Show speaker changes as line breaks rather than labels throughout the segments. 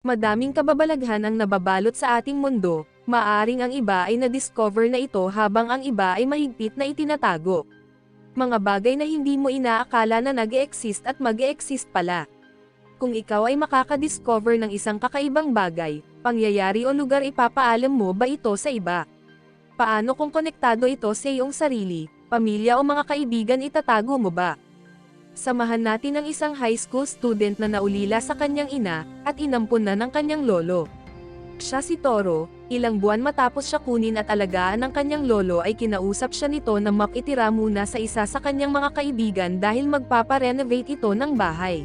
Madaming kababalaghan ang nababalot sa ating mundo, maaring ang iba ay na-discover na ito habang ang iba ay mahigpit na itinatago. Mga bagay na hindi mo inaakala na nag-e-exist at mag-e-exist pala. Kung ikaw ay makaka-discover ng isang kakaibang bagay, pangyayari o lugar, ipapaalam mo ba ito sa iba? Paano kung konektado ito sa iyong sarili, pamilya o mga kaibigan, itatago mo ba? Samahan natin ang isang high school student na naulila sa kanyang ina, at inampun na ng kanyang lolo. Siya si Toro, ilang buwan matapos siya kunin at alagaan ng kanyang lolo ay kinausap siya nito na makitira muna sa isa sa kanyang mga kaibigan dahil magpapa-renovate ito ng bahay.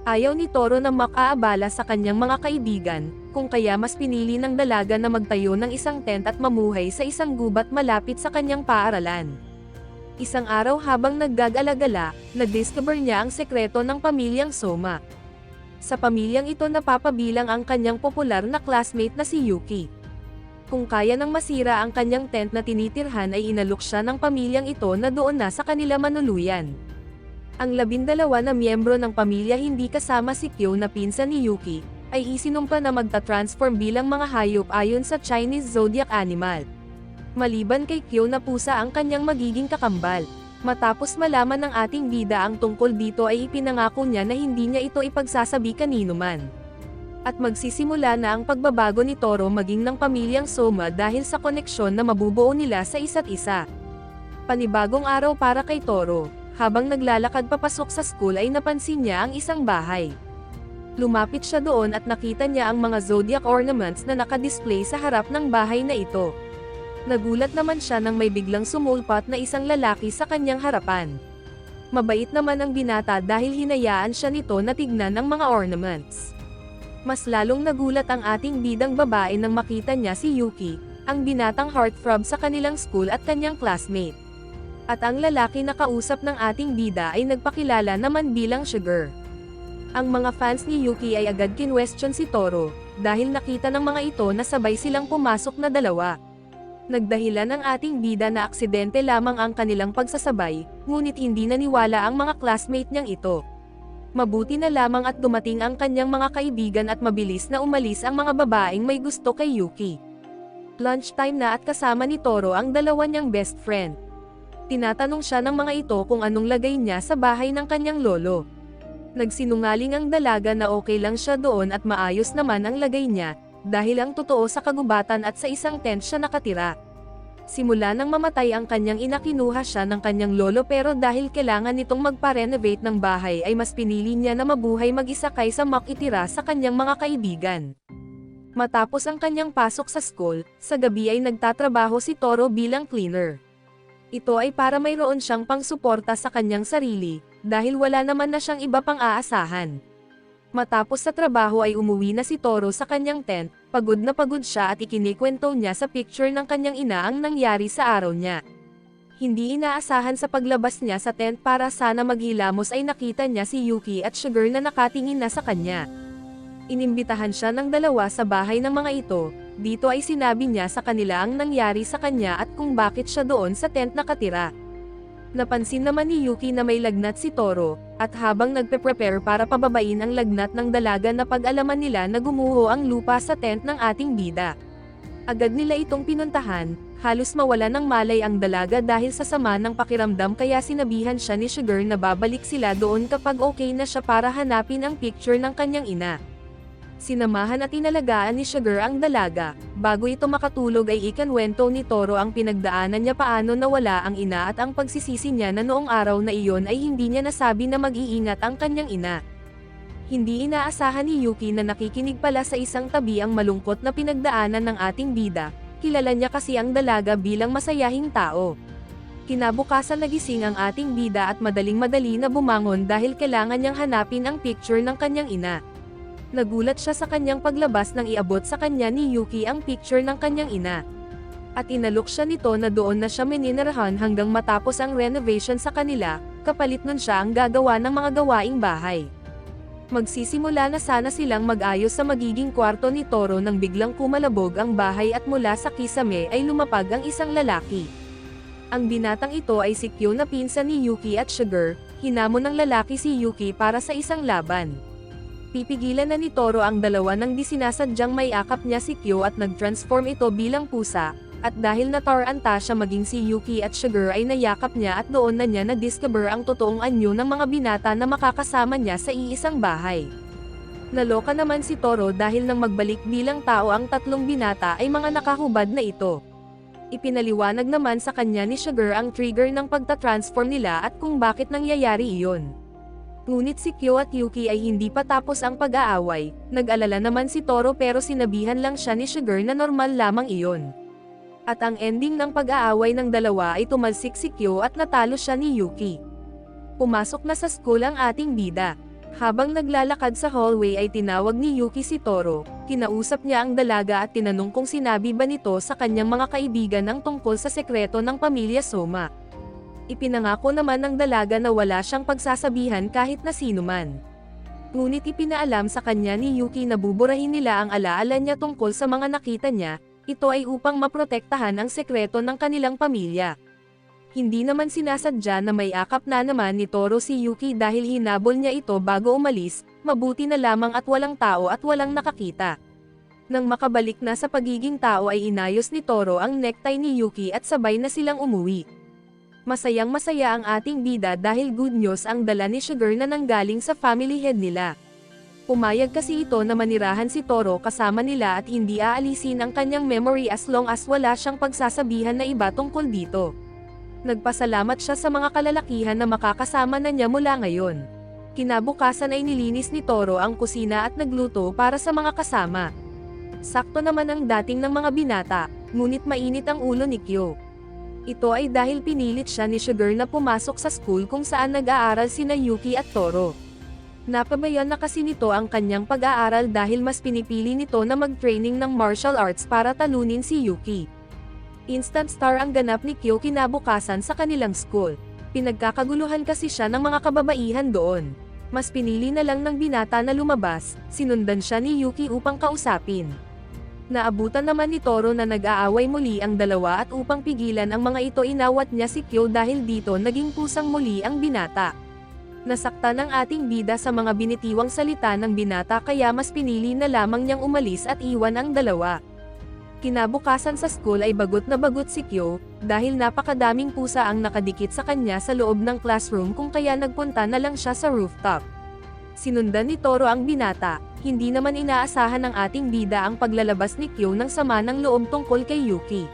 Ayaw ni Toro na makaabala sa kanyang mga kaibigan, kung kaya mas pinili ng dalaga na magtayo ng isang tent at mamuhay sa isang gubat malapit sa kanyang paaralan. Isang araw habang naggag-alagala, na-discover niya ang sekreto ng pamilyang Soma. Sa pamilyang ito napapabilang ang kanyang popular na classmate na si Yuki. Kung kaya nang masira ang kanyang tent na tinitirhan ay inalok siya ng pamilyang ito na doon na sa kanila manuluyan. Ang 12 na miyembro ng pamilya hindi kasama si Kyo na pinsan ni Yuki, ay isinumpa na magta-transform bilang mga hayop ayon sa Chinese zodiac animal. Maliban kay Kyo na pusa ang kanyang magiging kakambal. Matapos malaman ng ating bida ang tungkol dito ay ipinangako niya na hindi niya ito ipagsasabi kanino man. At magsisimula na ang pagbabago ni Toro maging ng pamilyang Soma dahil sa koneksyon na mabubuo nila sa isa't isa. Panibagong araw para kay Toro, habang naglalakad papasok sa school ay napansin niya ang isang bahay. Lumapit siya doon at nakita niya ang mga zodiac ornaments na nakadisplay sa harap ng bahay na ito. Nagulat naman siya nang may biglang sumulpat na isang lalaki sa kanyang harapan. Mabait naman ang binata dahil hinayaan siya nito na tignan ang mga ornaments. Mas lalong nagulat ang ating bidang babae nang makita niya si Yuki, ang binatang heartthrob sa kanilang school at kanyang classmate. At ang lalaki na kausap ng ating bida ay nagpakilala naman bilang Sugar. Ang mga fans ni Yuki ay agad kinwestiyon si Toro, dahil nakita ng mga ito na sabay silang pumasok na dalawa. Nagdahilan ng ating bida na aksidente lamang ang kanilang pagsasabay, ngunit hindi naniwala ang mga classmate niyang ito. Mabuti na lamang at dumating ang kanyang mga kaibigan at mabilis na umalis ang mga babaeng may gusto kay Yuki. Lunchtime na at kasama ni Toro ang dalawa niyang best friend. Tinatanong siya ng mga ito kung anong lagay niya sa bahay ng kanyang lolo. Nagsinungaling ang dalaga na okay lang siya doon at maayos naman ang lagay niya, dahil ang totoo sa kagubatan at sa isang tent siya nakatira. Simula nang mamatay ang kanyang ina, kinuha siya ng kanyang lolo, pero dahil kailangan nitong magpa-renovate ng bahay ay mas pinili niya na mabuhay mag-isa kaysa makitira sa kanyang mga kaibigan. Matapos ang kanyang pasok sa school, sa gabi ay nagtatrabaho si Toro bilang cleaner. Ito ay para mayroon siyang pangsuporta sa kanyang sarili, dahil wala naman na siyang iba pang aasahan. Matapos sa trabaho ay umuwi na si Toro sa kanyang tent, pagod na pagod siya at ikinikwento niya sa picture ng kanyang ina ang nangyari sa araw niya. Hindi inaasahan sa paglabas niya sa tent para sana maghilamos ay nakita niya si Yuki at Sugar na nakatingin na sa kanya. Inimbitahan siya ng dalawa sa bahay ng mga ito, dito ay sinabi niya sa kanila ang nangyari sa kanya at kung bakit siya doon sa tent nakatira. Napansin naman ni Yuki na may lagnat si Toro, at habang nagpe-prepare para pababain ang lagnat ng dalaga na pag-alaman nila na gumuho ang lupa sa tent ng ating bida. Agad nila itong pinuntahan, halos mawala ng malay ang dalaga dahil sa sama ng pakiramdam, kaya sinabihan siya ni Sugar na babalik sila doon kapag okay na siya para hanapin ang picture ng kanyang ina. Sinamahan at inalagaan ni Sugar ang dalaga. Bago ito makatulog ay ikanwento ni Toro ang pinagdaanan niya paano nawala ang ina at ang pagsisisi niya na noong araw na iyon ay hindi niya nasabi na mag-iingat ang kanyang ina. Hindi inaasahan ni Yuki na nakikinig pala sa isang tabi ang malungkot na pinagdaanan ng ating bida. Kilala niya kasi ang dalaga bilang masayahing tao. Kinabukasan nagising ang ating bida at madaling-madali na bumangon dahil kailangan niyang hanapin ang picture ng kanyang ina. Nagulat siya sa kanyang paglabas nang iabot sa kanya ni Yuki ang picture ng kanyang ina. At inalok siya nito na doon na siya mininirahan hanggang matapos ang renovation sa kanila, kapalit nun siya ang gagawa ng mga gawaing bahay. Magsisimula na sana silang mag-ayos sa magiging kwarto ni Toro nang biglang kumalabog ang bahay at mula sa kisame ay lumapag ang isang lalaki. Ang binatang ito ay si Kyo na pinsan ni Yuki at Sugar. Hinamon ng lalaki si Yuki para sa isang laban. Pipigilan na ni Toro ang dalawa nang di sinasadyang may akap niya si Kyo at nag-transform ito bilang pusa, at dahil nataranta siya maging si Yuki at Sugar ay nayakap niya at doon na niya na-discover ang totoong anyo ng mga binata na makakasama niya sa iisang bahay. Naloka naman si Toro dahil nang magbalik bilang tao ang tatlong binata ay mga nakahubad na ito. Ipinaliwanag naman sa kanya ni Sugar ang trigger ng pagta-transform nila at kung bakit nangyayari iyon. Ngunit si Kyo at Yuki ay hindi pa tapos ang pag-aaway, nag-alala naman si Toro pero sinabihan lang siya ni Sugar na normal lamang iyon. At ang ending ng pag-aaway ng dalawa ay tumalsik si Kyo at natalo siya ni Yuki. Pumasok na sa school ang ating bida. Habang naglalakad sa hallway ay tinawag ni Yuki si Toro, kinausap niya ang dalaga at tinanong kung sinabi ba nito sa kanyang mga kaibigan ang tungkol sa sekreto ng pamilya Soma. Ipinangako naman ng dalaga na wala siyang pagsasabihan kahit na sino man. Ngunit ipinaalam sa kanya ni Yuki na buburahin nila ang alaala niya tungkol sa mga nakita niya, ito ay upang maprotektahan ang sekreto ng kanilang pamilya. Hindi naman sinasadya na may akap na naman ni Toro si Yuki dahil hinabol niya ito bago umalis, mabuti na lamang at walang tao at walang nakakita. Nang makabalik na sa pagiging tao ay inayos ni Toro ang necktie ni Yuki at sabay na silang umuwi. Masayang-masaya ang ating bida dahil good news ang dala ni Sugar na nanggaling sa family head nila. Pumayag kasi ito na manirahan si Toro kasama nila at hindi aalisin ang kanyang memory as long as wala siyang pagsasabihan na iba tungkol dito. Nagpasalamat siya sa mga kalalakihan na makakasama na niya mula ngayon. Kinabukasan ay nilinis ni Toro ang kusina at nagluto para sa mga kasama. Sakto naman ang dating ng mga binata, ngunit mainit ang ulo ni Kyo. Ito ay dahil pinilit siya ni Sugar na pumasok sa school kung saan nag-aaral sina Yuki at Toro. Napabayan na kasi nito ang kanyang pag-aaral dahil mas pinipili nito na mag-training ng martial arts para talunin si Yuki. Instant star ang ganap ni Kyo kinabukasan sa kanilang school. Pinagkakaguluhan kasi siya ng mga kababaihan doon. Mas pinili na lang ng binata na lumabas, sinundan siya ni Yuki upang kausapin. Naabutan naman ni Toro na nag-aaway muli ang dalawa at upang pigilan ang mga ito inawat niya si Kyo dahil dito naging pusang muli ang binata. Nasaktan ang ating bida sa mga binitiwang salita ng binata kaya mas pinili na lamang niyang umalis at iwan ang dalawa. Kinabukasan sa school ay bagot na bagot si Kyo, dahil napakadaming pusa ang nakadikit sa kanya sa loob ng classroom kung kaya nagpunta na lang siya sa rooftop. Sinundan ni Toro ang binata. Hindi naman inaasahan ng ating bida ang paglalabas ni Kyo ng sama ng loob tungkol kay Yuki.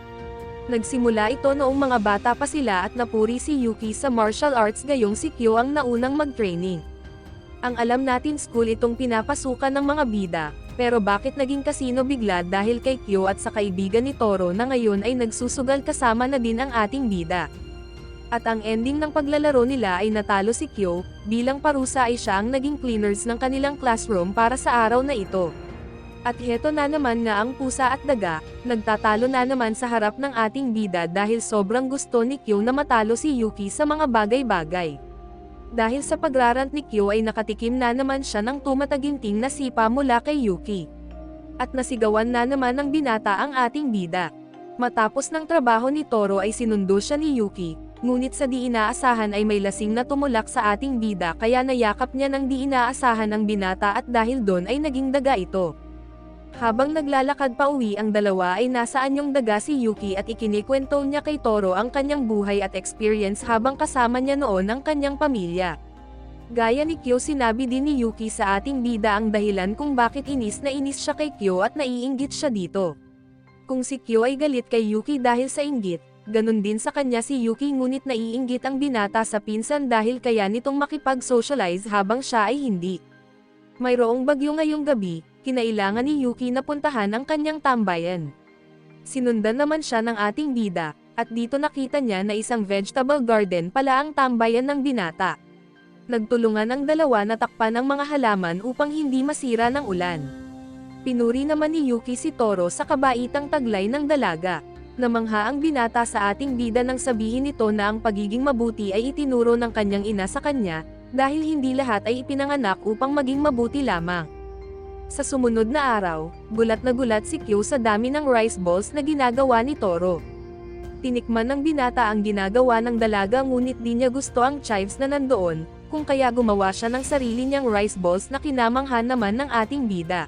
Nagsimula ito noong mga bata pa sila at napuri si Yuki sa martial arts gayong si Kyo ang naunang mag-training. Ang alam natin school itong pinapasukan ng mga bida, pero bakit naging kasino bigla dahil kay Kyo at sa kaibigan ni Toro na ngayon ay nagsusugal kasama na din ang ating bida. At ang ending ng paglalaro nila ay natalo si Kyo, bilang parusa ay siya ang naging cleaners ng kanilang classroom para sa araw na ito. At heto na naman nga ang pusa at daga, nagtatalo na naman sa harap ng ating bida dahil sobrang gusto ni Kyo na matalo si Yuki sa mga bagay-bagay. Dahil sa pagrarant ni Kyo ay nakatikim na naman siya ng tumataginting na sipa mula kay Yuki. At nasigawan na naman ng binata ang ating bida. Matapos ng trabaho ni Toro ay sinundo siya ni Yuki. Ngunit sa di inaasahan ay may lasing na tumulak sa ating bida kaya nayakap niya ng di inaasahan ang binata at dahil doon ay naging daga ito. Habang naglalakad pa uwi ang dalawa ay nasa anyong daga si Yuki at ikinikwento niya kay Toro ang kanyang buhay at experience habang kasama niya noon ang kanyang pamilya. Gaya ni Kyo sinabi din ni Yuki sa ating bida ang dahilan kung bakit inis na inis siya kay Kyo at naiinggit siya dito. Kung si Kyo ay galit kay Yuki dahil sa inggit, ganun din sa kanya si Yuki ngunit naiinggit ang binata sa pinsan dahil kaya nitong makipag-socialize habang siya ay hindi. Mayroong bagyo ngayong gabi, kinailangan ni Yuki na puntahan ang kanyang tambayan. Sinundan naman siya ng ating bida, at dito nakita niya na isang vegetable garden pala ang tambayan ng binata. Nagtulungan ang dalawa na takpan ang mga halaman upang hindi masira ng ulan. Pinuri naman ni Yuki si Toro sa kabaitang taglay ng dalaga. Namangha ang binata sa ating bida nang sabihin nito na ang pagiging mabuti ay itinuro ng kanyang ina sa kanya, dahil hindi lahat ay ipinanganak upang maging mabuti lamang. Sa sumunod na araw, gulat na gulat si Kyo sa dami ng rice balls na ginagawa ni Toro. Tinikman ng binata ang ginagawa ng dalaga ngunit di niya gusto ang chives na nandoon, kung kaya gumawa siya ng sarili niyang rice balls na kinamanghan naman ng ating bida.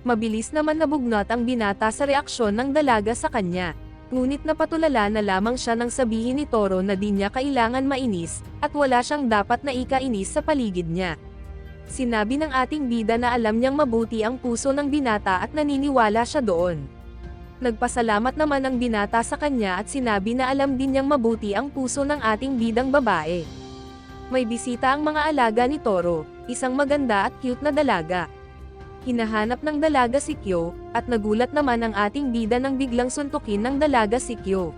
Mabilis naman nabugnot ang binata sa reaksyon ng dalaga sa kanya. Ngunit napatulala na lamang siya nang sabihin ni Toro na di niya kailangan mainis, at wala siyang dapat na ikainis sa paligid niya. Sinabi ng ating bida na alam niyang mabuti ang puso ng binata at naniniwala siya doon. Nagpasalamat naman ang binata sa kanya at sinabi na alam din niyang mabuti ang puso ng ating bidang babae. May bisita ang mga alaga ni Toro, isang maganda at cute na dalaga. Hinahanap ng dalaga si Kyo, at nagulat naman ang ating bida nang biglang suntukin ng dalaga si Kyo.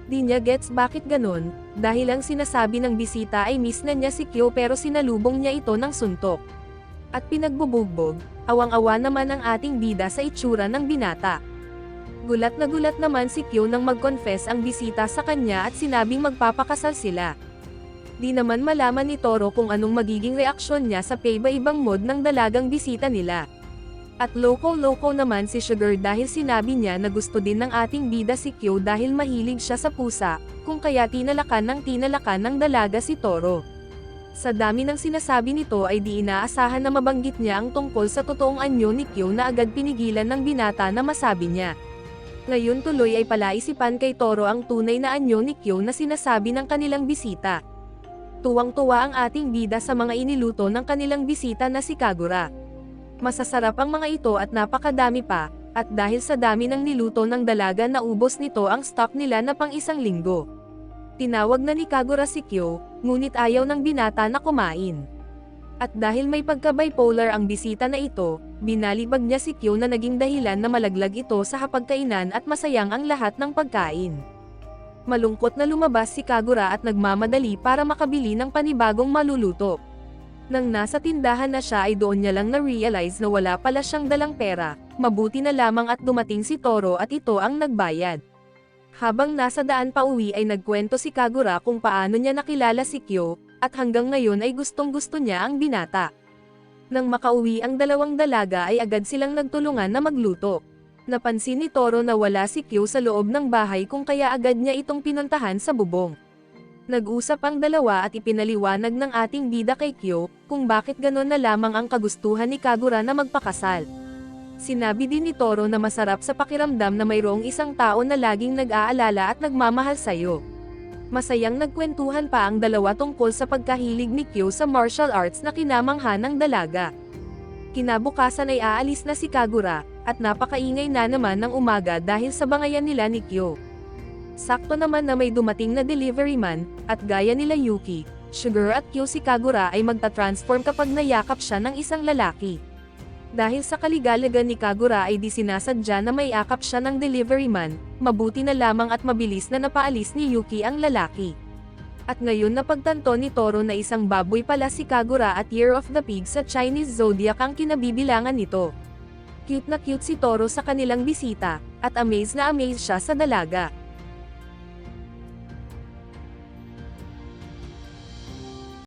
Di niya gets bakit ganon, dahil ang sinasabi ng bisita ay miss na niya si Kyo pero sinalubong niya ito ng suntok. At pinagbubugbog, awang-awa naman ang ating bida sa itsura ng binata. Gulat naman si Kyo nang mag-confess ang bisita sa kanya at sinabing magpapakasal sila. Di naman malaman ni Toro kung anong magiging reaksyon niya sa paiba-ibang mood ng dalagang bisita nila. At loko-loko naman si Sugar dahil sinabi niya na gusto din ng ating bida si Kyo dahil mahilig siya sa pusa, kung kaya tinalakan ng dalaga si Toro. Sa dami ng sinasabi nito ay di inaasahan na mabanggit niya ang tungkol sa totoong anyo ni Kyo na agad pinigilan ng binata na masabi niya. Ngayon tuloy ay palaisipan kay Toro ang tunay na anyo ni Kyo na sinasabi ng kanilang bisita. Tuwang-tuwa ang ating bida sa mga iniluto ng kanilang bisita na si Kagura. Masasarap ang mga ito at napakadami pa, at dahil sa dami ng niluto ng dalaga naubos nito ang stock nila na pang isang linggo. Tinawag na ni Kagura si Kyo, ngunit ayaw ng binata na kumain. At dahil may pagka-bipolar ang bisita na ito, binalibag niya si Kyo na naging dahilan na malaglag ito sa hapagkainan at masayang ang lahat ng pagkain. Malungkot na lumabas si Kagura at nagmamadali para makabili ng panibagong maluluto. Nang nasa tindahan na siya ay doon niya lang na-realize na wala pala siyang dalang pera, mabuti na lamang at dumating si Toro at ito ang nagbayad. Habang nasa daan pa uwi ay nagkwento si Kagura kung paano niya nakilala si Kyo, at hanggang ngayon ay gustong-gusto niya ang binata. Nang makauwi ang dalawang dalaga ay agad silang nagtulungan na magluto. Napansin ni Toro na wala si Kyo sa loob ng bahay kung kaya agad niya itong pinuntahan sa bubong. Nag-usap ang dalawa at ipinaliwanag ng ating bida kay Kyo, kung bakit ganon na lamang ang kagustuhan ni Kagura na magpakasal. Sinabi din ni Toro na masarap sa pakiramdam na mayroong isang tao na laging nag-aalala at nagmamahal sayo. Masayang nagkwentuhan pa ang dalawa tungkol sa pagkahilig ni Kyo sa martial arts na kinamangha ng dalaga. Kinabukasan ay aalis na si Kagura, at napakaingay na naman ng umaga dahil sa bangayan nila ni Kyo. Sakto naman na may dumating na delivery man, at gaya nila Yuki, Sugar at Kyo si Kagura ay magta-transform kapag nayakap siya ng isang lalaki. Dahil sa kaligalagan ni Kagura ay di sinasadya na may akap siya ng delivery man, mabuti na lamang at mabilis na napaalis ni Yuki ang lalaki. At ngayon napagtanto ni Toro na isang baboy pala si Kagura at Year of the Pig sa Chinese Zodiac ang kinabibilangan nito. Cute na cute si Toro sa kanilang bisita, at amazed na amazed siya sa dalaga.